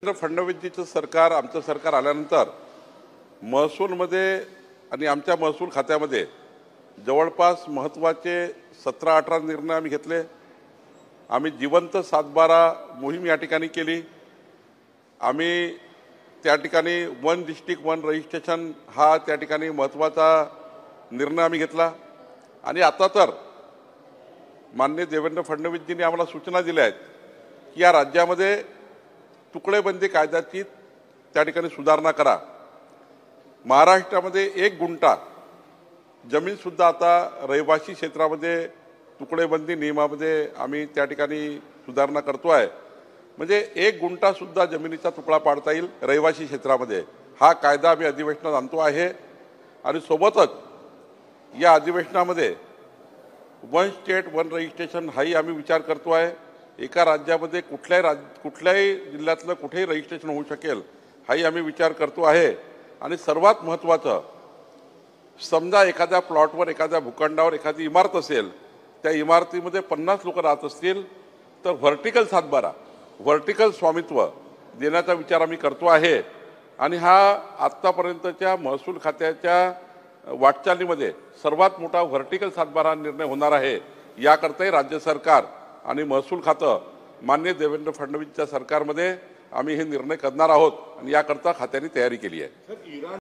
देवेंद्र फडणवीसजीचं सरकार आमचं सरकार आल्यानंतर महसूलमध्ये आणि आमच्या महसूल खात्यामध्ये जवळपास महत्त्वाचे 17-18 निर्णय आम्ही घेतले। आम्ही जिवंत 7/12 मोहीम या ठिकाणी केली। आम्ही त्या ठिकाणी वन डिस्ट्रिक्ट वन रजिस्ट्रेशन हा त्या ठिकाणी महत्त्वाचा निर्णय आम्ही घेतला। आणि आता तर माननीय देवेंद्र फडणवीसजींनी आम्हाला सूचना दिल्या आहेत की या राज्यामध्ये तुकडेबंदी कायद्याची त्या ठिकाणी सुधारणा करा। महाराष्ट्रामध्ये 1 गुंठा जमीन सुद्धा आता रहिवासी क्षेत्रामध्ये तुकडेबंदी नियमामध्ये आम्ही त्या ठिकाणी सुधारणा करतो आहे। म्हणजे 1 गुंठा सुद्धा जमिनीचा तुकडा पाडता येईल रहिवासी क्षेत्रामध्ये। हा कायदा आम्ही अधिवेशनात आणतो आहे। आणि सोबतच या अधिवेशनामध्ये वन स्टेट वन रजिस्ट्रेशन हाही आम्ही विचार करतो आहे। एका राज्यामध्ये कुठल्याही जिल्ह्यातलं कुठेही रजिस्ट्रेशन होऊ शकेल हाही आम्ही विचार करतो आहे। आणि सर्वात महत्त्वाचं, समजा एखाद्या प्लॉटवर एखाद्या भूखंडावर एखादी इमारत असेल, त्या इमारतीमध्ये 50 लोक राहत असतील तर व्हर्टिकल 7/12 व्हर्टिकल स्वामित्व देण्याचा विचार आम्ही करतो आहे। आणि हा आत्तापर्यंतच्या महसूल खात्याच्या वाटचालीमध्ये सर्वात मोठा व्हर्टिकल 7/12 निर्णय होणार आहे। याकरताही राज्य सरकार आणि महसूल खातं माननीय देवेंद्र फडणवीसच्या सरकारमध्ये आम्ही हे निर्णय करणार आहोत आणि याकरता खात्याने तयारी केली आहे।